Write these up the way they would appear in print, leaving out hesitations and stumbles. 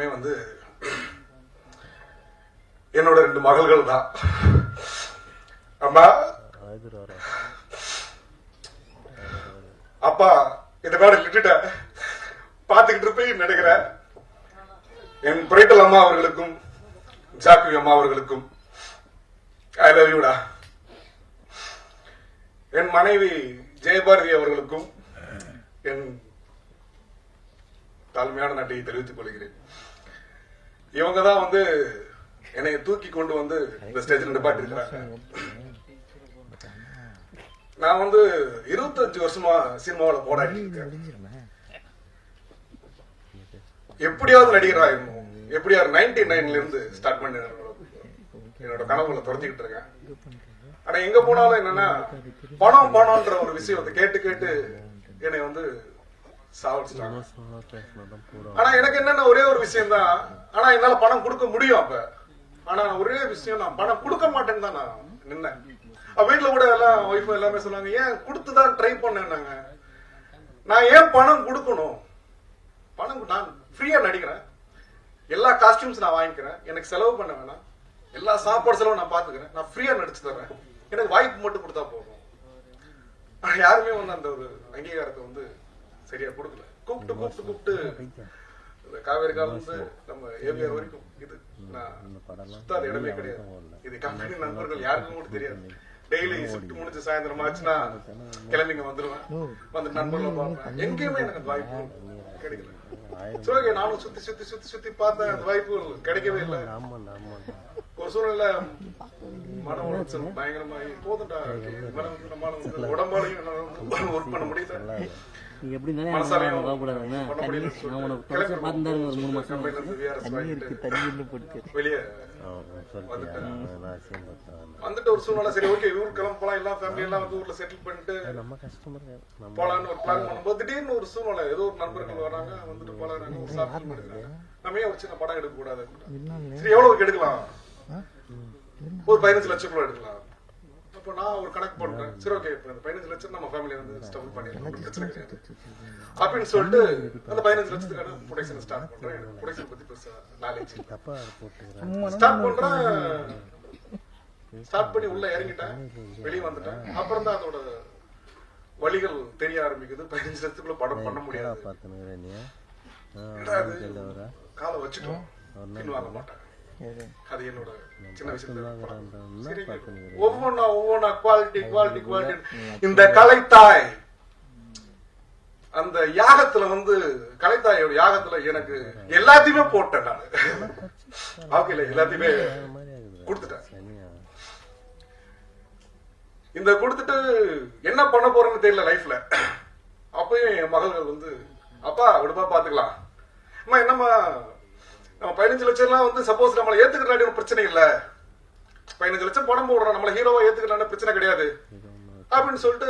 எல்லாமே வந்து என்னோட 2 மகள்கள் தான். அம்மா அப்பா இந்த கார்டு விட்டுட்ட பாத்துக்கிட்டு இருப்பேன் நினைக்கிறேன். என் பிரைட்டல் அம்மா அவர்களுக்கும் ஜாக்கி அம்மா அவர்களுக்கும் ஐ லவ் யூடா. என் மனைவி ஜெயபாரதி அவர்களுக்கும் என் தாழ்மையான நன்றியை தெரிவித்துக் கொள்கிறேன். இவங்க தான் வந்து என்னை தூக்கி கொண்டு வந்து இந்த ஸ்டேஜில் நிப்பாட்டி இருக்கிறாங்க. நான் வந்து 25 வருஷமா சினிமாவில் போராடி இருக்கேன். எப்படியாவது நடிகர் ஆயிரணும், எப்படியாவது 99ல இருந்து ஸ்டார்ட் பண்ண என்னோட கனவுகளை துரத்திக்கிட்டு இருக்கேன். ஆனா எங்க போனாலும் என்னன்னா பணம் பணம்ன்ற ஒரு விஷயம் வந்து கேட்டு கேட்டு என்னை வந்து சாவடிச்சிட்டாங்க. ஆனா எனக்கு என்னன்னா ஒரே ஒரு விஷயம் தான், ஆனா என்னால பணம் கொடுக்க முடியும். அப்ப ஆனா ஒரே விஷயம், நான் பணம் கொடுக்க மாட்டேன்னு தான் நான் நின்னேன். வீட்டுல கூட எல்லாம் ஒய்ஃப் எல்லாமே சொன்னாங்க, ஏன் கொடுத்துதான் ட்ரை பண்ணேன்னாங்க. நான் ஏன் பணம் கொடுக்கணும்? பணம் நான் ஃப்ரீயா நடிக்கிறேன், எல்லா காஸ்டியூம்ஸ் நான் வாங்கிக்கிறேன், எனக்கு செலவு பண்ண வேணாம், எல்லா சாப்பாடு செலவும் நான் பாத்துக்கிறேன், நான் ஃப்ரீயா நடிச்சு தர்றேன், எனக்கு வாய்ப்பு மட்டும் கொடுத்தா போதும். யாருமே வந்து அந்த ஒரு அங்கீகாரத்தை வந்து சரியா கொடுக்கல. கூப்பிட்டு காவேரி காலம் வந்து நம்ம ஏவிஆர் வரைக்கும் இது சுத்தாத இடமே கிடையாது. இது கம்பெனி நண்பர்கள் யாருக்கும் கூட தெரியாது. டெய்லி ஷிஃப்ட் முடிஞ்சு சாயந்தரம் ஆச்சுன்னா கிளம்பிங்க வந்துருவேன், வந்து நண்பர்களை பார்ப்பேன். எங்கேயுமே எனக்கு வாய்ப்பு கிடைக்கல. சரி, நானும் சுத்தி சுத்தி சுத்தி சுத்தி பார்த்தேன், அந்த வாய்ப்பு கிடைக்கவே இல்லை. ஒரு சூழ்நிலை மன உளைச்சல் பயங்கரமாயி போதுண்டா, உடம்பாலையும் ஒர்க் பண்ண முடியல, மனசாலையும் வெளியே வந்துட்டு ஒரு சூழ்நிலை. சரி ஓகே, ஊருக்கு கிளம்பலாம், எல்லாம் ஃபேமிலி எல்லாம் வந்து ஊர்ல செட்டில் பண்ணிட்டு போலான்னு ஒரு பிளான் பண்ணும்போது திடீர்னு ஒரு சூழ்நிலை, ஏதோ ஒரு நண்பர்கள் வராங்க, வந்துட்டு போலாங்க, ஒரு சாப்பிட்டு எடுக்கிறாங்க. நம்ம ஏன் ஒரு சின்ன படம் எடுக்க கூடாது? சரி, எவ்வளவுக்கு எடுக்கலாம்? ஒரு 15 லட்சம் எடுக்கலாம். அப்ப நான் ஒரு கணக்கு போடுறேன். சரி ஓகே, 15 லட்சம் நம்ம ஃபேமிலி வந்து ஸ்டபுள் பண்ணிடலாம், பிரச்சனை கிடையாது அப்படின்னு சொல்லிட்டு அந்த 15 லட்சத்துக்கான ப்ரொடக்ஷன் ஸ்டார்ட் பண்றேன். ப்ரொடக்ஷன் பத்தி பெருசா நாலேஜ் ஸ்டார்ட் பண்றேன். ஸ்டார்ட் பண்ணி உள்ள இறங்கிட்டேன், வெளியே வந்துட்டேன். அப்புறம் தான் அதோட வழிகள் தெரிய ஆரம்பிக்குது. 15 லட்சத்துக்குள்ள படம் பண்ண முடியாது, காலை வச்சுட்டோம், வாங்க மாட்டேன். அது என்னோட சின்ன விஷயம். ஒவ்வொன்னா குவாலிட்டி குவாலிட்டி குவாலிட்டி. இந்த கலைத்தாய் அந்த யாகத்துல வந்து கலைத்தாயோட யாகத்துல எனக்கு எல்லாத்தையுமே போட்டேன். நான் வாழ்க்கையில எல்லாத்தையுமே கொடுத்துட்டேன். இந்த கொடுத்துட்டு என்ன பண்ண போறேன்னு தெரியல லைஃப்ல. அப்பயும் என் மகள்கள் வந்து, அப்பா விடுப்பா பாத்துக்கலாம், அம்மா என்னம்மா நம்ம 15 லட்சம் எல்லாம் வந்து சப்போஸ் நம்மளை ஏத்துக்கிறாடி ஒரு பிரச்சனை இல்ல, 15 லட்சம் படம் போடுறோம், நம்மள ஹீரோவா ஏத்துக்கிறான பிரச்சனை கிடையாது அப்படின்னு சொல்லிட்டு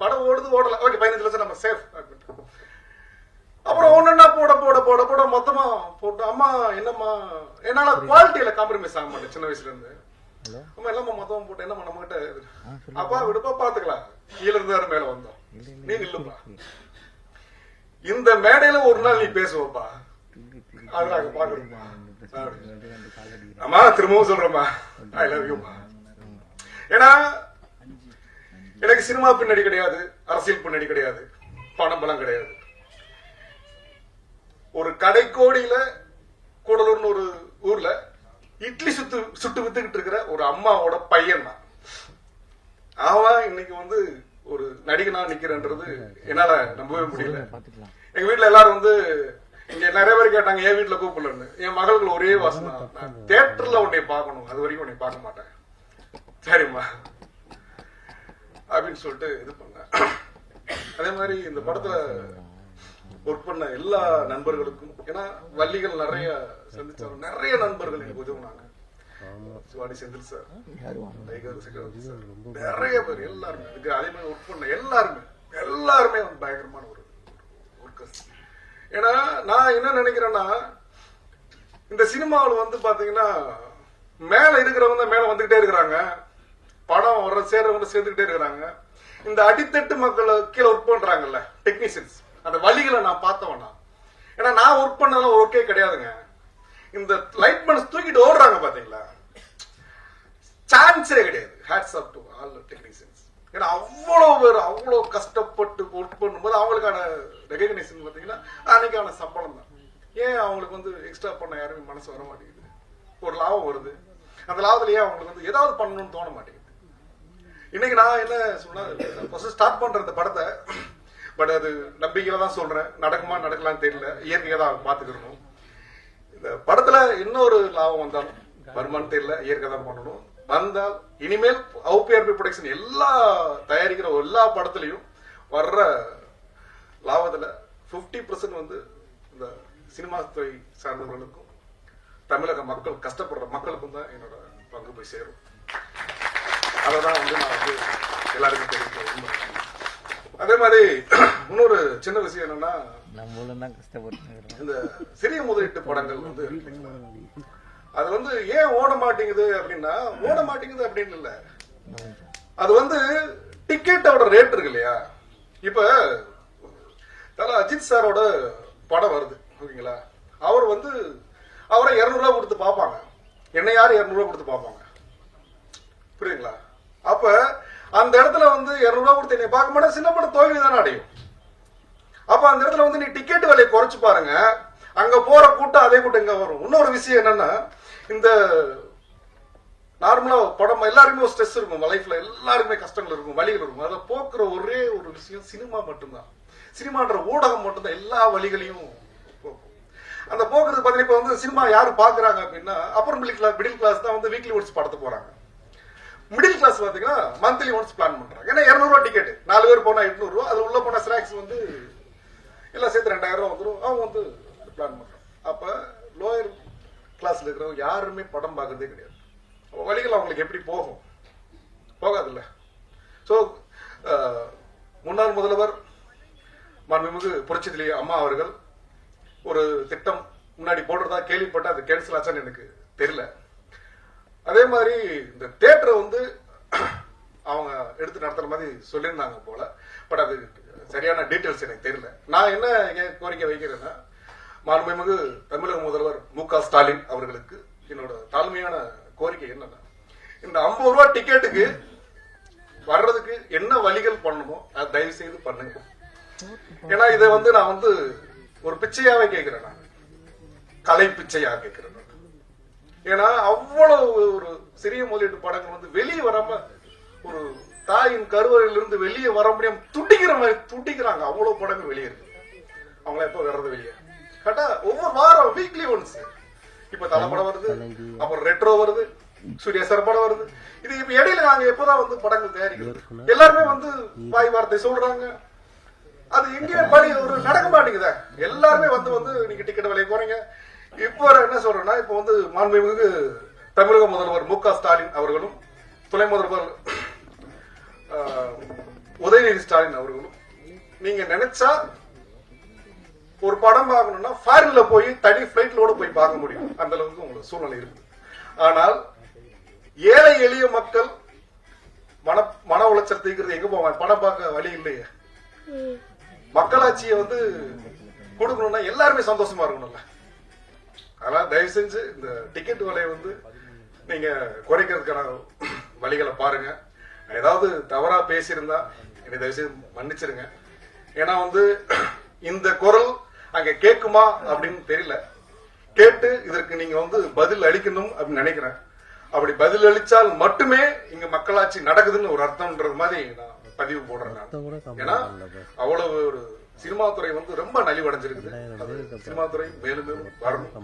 படம் ஓடுது, ஓடல, ஓகே 15 லட்சம் நம்ம சேஃப். அப்புறம் ஒன்னா போட போட போட போட மொத்தமா போட்டு, அம்மா என்னம்மா என்னால குவாலிட்டியில காம்ப்ரமைஸ் ஆக மாட்டேன் சின்ன வயசுல இருந்து. அம்மா எல்லாமா மொத்தமா போட்டு என்னம்மா நம்ம கிட்ட, அப்பா விடுப்பா பாத்துக்கலாம், கீழ இருந்தாரு மேல வந்தோம், நீ நில்லுப்பா, இந்த மேடையில ஒரு நாள் நீ பேசுவப்பா, அதனால பாக்கணுமா. அம்மா திரும்பவும் சொல்றேம்மா, ஐ லவ் யூ. ஏன்னா எனக்கு சினிமா பின்னாடி கிடையாது, அரசியல் பின்னாடி கிடையாது, பணம் பலம் கிடையாது. ஒரு கடைக்கோடியில கூடலூர்னு ஒரு ஊர்ல இட்லி சுட்டு வித்துக்கிட்டு இருக்கிற ஒரு அம்மாவோட பையன் தான் அவன். இன்னைக்கு வந்து ஒரு நடிகனா நிக்கிறன்றது என்னால நம்பவே முடியல. எங்க வீட்டுல எல்லாரும் வந்து இங்க நிறைய பேர் கேட்டாங்க, என் வீட்டுல கூப்பிடலன்னு. என் மகளுக்கு ஒரே வாசனை, நான் தியேட்டர்ல உன்னை பார்க்கணும், அது வரைக்கும் உன்னை பார்க்க மாட்டேன், சரிம்மா அப்படின்னு சொல்லிட்டு இது பண்ண. அதே மாதிரி இந்த படத்துல ஒர்க் பண்ண எல்லா நண்பர்களுக்கும், ஏன்னா வள்ளிகள் நிறைய சந்திச்சாரு, நிறைய நண்பர்கள் எனக்கு உதவுனாங்க. சிவாடி செந்தில் சார், நிறைய பேர் எல்லாருமே, அதே மாதிரி ஒர்க் பண்ண எல்லாருமே பயங்கரமான ஒரு ஒர்க்கர்ஸ். ஏன்னா நான் என்ன நினைக்கிறேன்னா, இந்த சினிமாவில் வந்து பாத்தீங்கன்னா மேல இருக்கிறவங்க மேல வந்துகிட்டே இருக்கிறாங்க, படம் வர சேர்றவங்க சேர்ந்துகிட்டே இருக்கிறாங்க. இந்த அடித்தட்டு மக்களை கீழே ஒர்க் பண்றாங்கல்ல டெக்னீஷியன்ஸ், அந்த வழிகளை நான் பார்த்தவனா. ஏன்னா நான் ஒர்க் பண்ணதெல்லாம் ஓகே கிடையாதுங்க. இந்த லைட்மேன்ஸ் தூக்கிட்டு ஓடுறாங்க பாத்தீங்களா, சான்ஸே கிடையாது. Hats off to all technicians. ஏன்னா அவ்வளவு பேர் அவ்வளவு கஷ்டப்பட்டு ஒர்க் பண்ணும்போது அவங்களுக்கான ரெகக்னைசேஷன் பாத்தீங்கன்னா அன்னைக்கான சம்பளம் தான். ஏன் அவங்களுக்கு வந்து எக்ஸ்ட்ரா பண்ண யாருமே மனசு வர மாட்டேங்குது. ஒரு லாபம் வருது, அந்த லாபத்திலேயே அவங்களுக்கு வந்து ஏதாவது பண்ணணும்னு தோண மாட்டேங்குது. இன்னைக்கு நான் என்ன சொன்னா ஸ்டார்ட் பண்ற இந்த படத்தை, பட் அது நம்பிக்கையில தான் சொல்றேன், நடக்குமா நடக்கலாம்னு தெரியல, இயற்கையா தான் பாத்துக்கணும். இந்த படத்துல இன்னொரு லாபம் வந்தாலும் வருமானு தெரியல, இயற்கை தான் பண்ணணும். வந்தால் இனிமேல் OPRP ப்ரொடக்ஷன் எல்லா தயாரிக்கிற எல்லா படத்துலயும் வர்ற லாபத்துல 50% வந்து இந்த சினிமா துறை சார்ந்தவர்களுக்கும் தமிழக மக்கள் கஷ்டப்படுற மக்களுக்கும் தான் என்னோட பங்கு போய் சேரும். அததான் வந்து நான் வந்து எல்லாருக்கும் தெரிவிக்க. அதே மாதிரி இன்னொரு சின்ன விஷயம் என்னன்னா, இந்த சிறிய முதலீட்டு படங்கள் வந்து அது வந்து ஏன் ஓட மாட்டேங்குது அப்படின்னா, ஓட மாட்டேங்குது அப்படின்னு இல்ல, அது வந்து டிக்கெட்டோட ரேட் இருக்கு இல்லையா. இப்ப அஜித் சாரோட படம் வருது ஓகேங்களா, அவர் வந்து அவரை 200 ரூபாய் கொடுத்து பார்ப்பாங்க, என்ன யாரு 200 ரூபாய் கொடுத்து பார்ப்பாங்க, புரியுதுங்களா. அப்ப அந்த இடத்துல வந்து 200 ரூபாய் கொடுத்து என்னை பார்க்க மாட்டா, சின்ன படம் தோல்வி தானே அடையும். அப்ப அந்த இடத்துல வந்து நீ டிக்கெட் விலையை குறைச்சு பாருங்க, அங்க போற கூட்டம் அதே கூட்டம் இங்க வரும். இன்னொரு விஷயம் என்னன்னா, இந்த நார்மலா படம் எல்லாருக்குமே ஸ்ட்ரெஸ் இருக்கும், லைஃப்ல எல்லாருக்குமே கஷ்டங்கள் இருக்கும், வலிகள் இருக்கும். அதை போக்குற ஒரே ஒரு விஷயம் சினிமா மட்டும்தான். சினிமான்ற ஊடகம் மட்டும்தான் எல்லா வழிகளையும் போக்கும். அந்த போக்குறது பாத்தீங்கன்னா இப்ப வந்து சினிமா யாரு பாக்குறாங்க அப்படின்னா, அப்பர் மிடில் கிளாஸ் தான் வந்து வீக்லி ஒன்ஸ் படத்தை போறாங்க. மிடில் கிளாஸ் பாத்தீங்கன்னா மந்த்லி ஒன்ஸ் பிளான் பண்றாங்க. ஏன்னா 200 ரூபாய் டிக்கெட், 4 பேர் போனா 800 ரூபாய், அது உள்ள போனா ஸ்நாக்ஸ் வந்து எல்லாம் சேர்த்து 2000 ரூபாய் வந்துடும், அவங்க வந்து பிளான் பண்றாங்க. அப்ப லோயர் கிளாஸ்ல இருக்கிறவங்க யாருமே படம் பார்க்கறதே கிடையாது. வழிகள் அவங்களுக்கு எப்படி போகும், போகாது இல்ல. சோ முன்னாள் முதல்வர் மாண்புமிகு புரட்சித்தலைவி அம்மா அவர்கள் ஒரு திட்டம் முன்னாடி போடுறதா கேள்விப்பட்ட, அது கேன்சல் ஆச்சான்னு எனக்கு தெரியல. அதே மாதிரி இந்த தியேட்டரை வந்து அவங்க எடுத்து நடத்துற மாதிரி சொல்லியிருந்தாங்க போல, பட் அது சரியான டீட்டெயில்ஸ் எனக்கு தெரியல. நான் என்ன கோரிக்கை வைக்கிறேன்னா, மாண்புமிகு தமிழக முதல்வர் MK ஸ்டாலின் அவர்களுக்கு என்னோட தாழ்மையான கோரிக்கை என்னன்னா, இந்த 50 ரூபாய் டிக்கெட்டுக்கு வர்றதுக்கு என்ன வழிகள் பண்ணணுமோ அதை தயவு செய்து பண்ணுங்க. ஏன்னா இதை வந்து நான் வந்து ஒரு பிச்சையாவே கேட்கிறேன், நான் கலை பிச்சையா கேட்கிறேன். ஏன்னா அவ்வளவு ஒரு சிறிய முதலீட்டு படங்கள் வந்து வெளியே வராம, ஒரு தாயின் கருவறையிலிருந்து வெளியே வர முடியாம துடிக்கிறாங்க. அவ்வளவு படங்கள் வெளியே இருக்கு. அவங்கள எப்ப வர்றது வெளியே கேட்டா, ஒவ்வொரு வாரம் வீக்லி ஒன்ஸ் இப்ப தலை படம் வருது, அப்புறம் ரெட்ரோ வருது, சூர்யா சார் படம் வருது. இது இப்ப இடையில நாங்க எப்பதான் வந்து படங்கள் தயாரிக்கிறோம், எல்லாருமே வந்து வாய் வார்த்தை சொல்றாங்க, அது எங்கேயுமே படி ஒரு நடக்க மாட்டேங்குதா. எல்லாருமே வந்து நீங்க டிக்கெட் விலையை போறீங்க. இப்ப என்ன சொல்றேன்னா, இப்ப வந்து மாண்புமிகு தமிழக முதல்வர் MK ஸ்டாலின் அவர்களும் துணை முதல்வர் உதயநிதி ஸ்டாலின் அவர்களும் நீங்க நினைச்சா ஒரு படம் பார்க்கணும்னா ஃபாரின்ல போய் தனி பிளைட்லோட போய் பார்க்க முடியும், அந்த அளவுக்கு உங்களுக்கு சூழ்நிலை இருக்கு. ஆனால் ஏழை எளிய மக்கள் மன உளைச்சல் தீர்க்கிறது எங்க போவாங்க, படம் பார்க்க வழி இல்லையே. மக்களாட்சியை வந்து கொடுக்கணும்னா எல்லாருமே சந்தோஷமா இருக்கணும்ல. அதனால தயவு செஞ்சு இந்த டிக்கெட் விலையை வந்து நீங்க குறைக்கிறதுக்கான வழிகளை பாருங்க. ஏதாவது தவறா பேசியிருந்தா என்னை தயவு செய்து மன்னிச்சிருங்க. ஏன்னா வந்து இந்த குரல் அங்க கேட்குமா அப்படின்னு தெரியல, கேட்டு இதற்கு நீங்க வந்து பதில் அளிக்கணும் அப்படின்னு நினைக்கிறேன். அப்படி பதில் அளிச்சால் மட்டுமே இங்க மக்களாட்சி நடக்குதுன்னு ஒரு அர்த்தம்ன்றது மாதிரி நான் பதிவு போடுறேன். ஏன்னா அவ்வளவு ஒரு சினிமா துறை வந்து ரொம்ப நலிவடைஞ்சிருக்குது. அது சினிமா துறை மேலும் மேலும் வரணும்,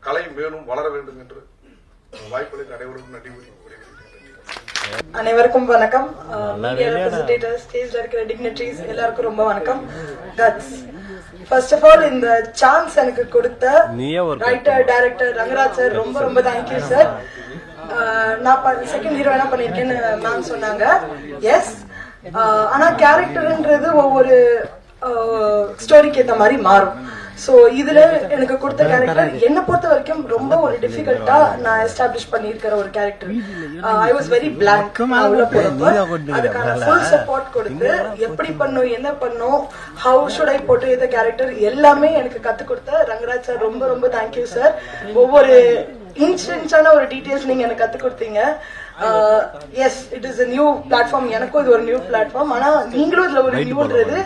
கலை மேலும் வளர வேண்டும் என்று வாய்ப்புகளை அனைவருக்கும் நன்றி கூறி. அனைவருக்கும் வணக்கம். மீடியா ரெப்ரசன்டேட்டிவ்ஸ், ஸ்டேஜ் இருக்கிற டிக்னிட்டரிஸ் எல்லாருக்கும் ரொம்ப வணக்கம். ஃபர்ஸ்ட் ஆஃப் ஆல் இந்த சான்ஸ் எனக்கு கொடுத்த ரைட்டர் டைரக்டர் ரங்கராஜ் சார் ரொம்ப ரொம்ப தேங்க்யூ சார். நான் செகண்ட் ஹீரோயினா பண்ணிருக்கேன்னு மேம் சொன்னாங்க. எஸ், ஆனா கேரக்டர்ன்றது ஒவ்வொரு ஸ்டோரிக்கு ஏற்ற மாதிரி மாறும். சோ இதுல எனக்கு கொடுத்த கேரக்டர் என்ன பொறுத்த வரைக்கும் ரொம்ப ஒரு டிஃபிகல்ட்டா நான் எஸ்டாப்ளிஷ் பண்ணியிருக்கிற ஒரு character. I was very blank உள்ள போறப்ப அதுக்கான ஃபுல் சப்போர்ட் கொடுத்து எப்படி பண்ணும் என்ன பண்ணும் how should I portray the character எல்லாமே எனக்கு கத்து கொடுத்த ரங்கராஜ் சார் ரொம்ப ரொம்ப தேங்க்யூ சார். ஒவ்வொரு இன்ஸ்டன்ஸான ஒரு டீடைல்ஸ் நீங்க எனக்கு கத்து கொடுத்தீங்க. S it is a new platform. எனக்கும் இது ஒரு நியூ பிளாட்ஃபார்ம். ஆனா நீங்களும் இதுல ஒரு நியூன்றது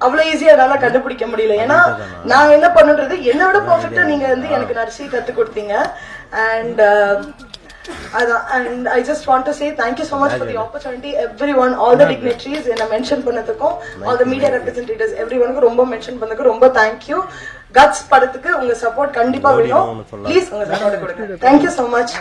அவ்வளவு ஈஸியா என்னால கண்டுபிடிக்க முடியல. ஏன்னா நான் என்ன பண்ணுன்றது என்னை விட பெர்ஃபெக்ட்டா நீங்க வந்து எனக்கு நடிச்சு கத்து கொடுத்தீங்க. And and I just want to say thank you so much for the opportunity everyone, all the dignitaries என்ன mention பண்ணதுக்கும் all the media representatives everyone க்கு ரொம்ப மென்ஷன் பண்ணதுக்கு ரொம்ப thank you. கட்ஸ் படத்துக்கு உங்க சப்போர்ட் கண்டிப்பா வேணும். ப்ளீஸ் உங்க சப்போர்ட் கொடுங்க. thank you so much.